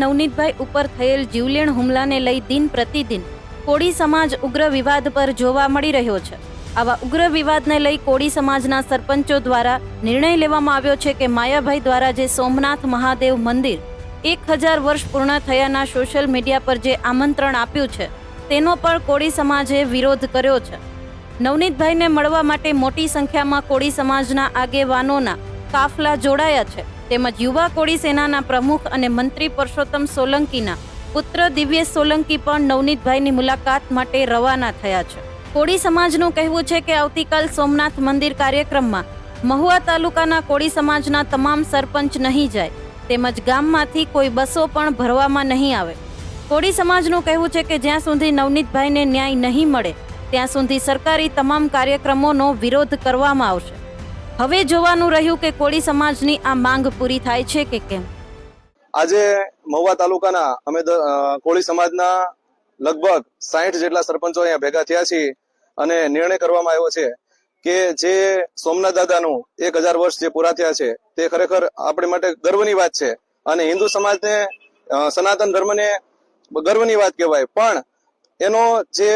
નવનીતભાઈ ઉપર થયેલ જીવલેણ હુમલાને લઈ દિન પ્રતિદિન કોળી સમાજ ઉગ્ર વિવાદ પર જોવા મળી રહ્યો છે। આવા ઉગ્ર વિવાદને લઈ કોળી સમાજના સરપંચો દ્વારા નિર્ણય લેવામાં આવ્યો છે કે માયાભાઈ દ્વારા જે સોમનાથ મહાદેવ મંદિર 1000 વર્ષ પૂર્ણ થયાના સોશિયલ મીડિયા પર જે આમંત્રણ આપ્યું છે તેનો પણ કોળી સમાજે વિરોધ કર્યો છે। નવનીતભાઈને મળવા માટે મોટી સંખ્યામાં કોળી સમાજના આગેવાનોના કાફલા જોડાયા છે, તેમજ યુવા કોળી સેનાના પ્રમુખ અને મંત્રી પરસોત્તમ સોલંકીના પુત્ર દિવ્યેશ સોલંકી પણ નવનીતભાઈની મુલાકાત માટે રવાના થયા છે। કોળી સમાજનું કહેવું છે કે આવતીકાલ સોમનાથ મંદિર કાર્યક્રમમાં મહુવા તાલુકાના કોળી સમાજના તમામ સરપંચ નહીં જાય, તેમજ ગામમાંથી કોઈ બસો પણ ભરવામાં નહીં આવે। કોળી સમાજનું કહેવું છે કે જ્યાં સુધી નવનીતભાઈને ન્યાય નહીં મળે ત્યાં સુધી સરકારી તમામ કાર્યક્રમોનો વિરોધ કરવામાં આવશે। હવે જોવાનું રહ્યું કે કોળી સમાજની આ માંગ પૂરી થાય છે કે કેમ। આજે મહુવા તાલુકાના અમે કોળી સમાજના લગભગ 60 જેટલા સરપંચો અહીંયા ભેગા થયા છીએ અને નિર્ણય કરવામાં આવ્યો છે કે જે સોમનાથ દાદાનું 1000 વર્ષ જે પૂરા થયા છે તે ખરેખર આપણી માટે ગર્વની વાત છે અને હિન્દુ સમાજને સનાતન ધર્મને ગર્વની વાત કહેવાય, પણ એનો જે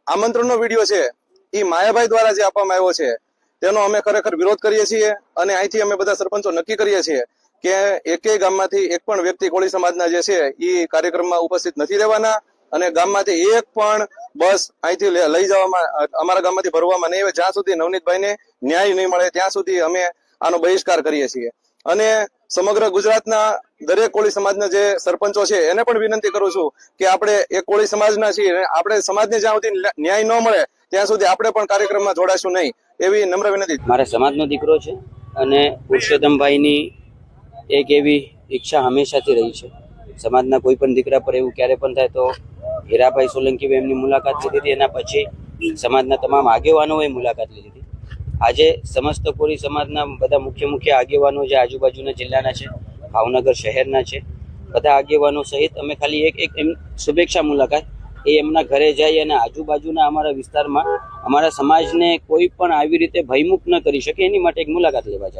આમંત્રણનો વિડીયો છે એ માયાભાઈ દ્વારા જે આપવામાં આવ્યો છે તેનો અમે ખરેખર વિરોધ કરીએ છીએ અને અહીંથી અમે બધા સરપંચો નક્કી કરીએ છીએ કે એકેય ગામમાંથી એક પણ વ્યક્તિ કોળી સમાજના જે છે એ કાર્યક્રમમાં ઉપસ્થિત નથી રહેવાના અને ગામમાંથી એક પણ બસ અહીંથી લઈ જવામાં અમારા ગામમાંથી ભરવામાં નહીં આવે જ્યાં સુધી નવનીતભાઈને ન્યાય નહીં મળે ત્યાં સુધી અમે આનો બહિષ્કાર કરીએ છીએ। અને સમગ્ર ગુજરાતના દરેક કોળી સમાજના જે સરપંચો છે એને પણ વિનંતી કરું છું કે આપણે એક કોળી સમાજના છીએ, આપણે સમાજને જ્યાં સુધી ન્યાય ન મળે ત્યાં સુધી આપણે પણ કાર્યક્રમમાં જોડાશું નહીં, એવી નમ્ર વિનંતી। મારા સમાજનો દીકરો છે અને પુરુષોત્તમભાઈની એક એવી ઈચ્છા હંમેશાથી રહી છે, સમાજના કોઈ પણ દીકરા પર એવું ક્યારે પણ થાય તો હીરાભાઈ સોલંકી એમની મુલાકાત લીધી હતી, એના પછી સમાજના તમામ આગેવાનોએ મુલાકાત લીધી હતી। આજે સમસ્ત કોળી સમાજના બધા મુખ્ય આગેવાનો જે આજુબાજુના જિલ્લાના છે, ભાવનગર શહેરના છે, બધા આગેવાનો સહિત અમે ખાલી એક શુભેચ્છા મુલાકાત એ એમના ઘરે જઈ અને આજુબાજુના અમારા વિસ્તારમાં અમારા સમાજને કોઈ પણ આવી રીતે ભયમુક્ત ન કરી શકે એની માટે એક મુલાકાત લેવા જાય।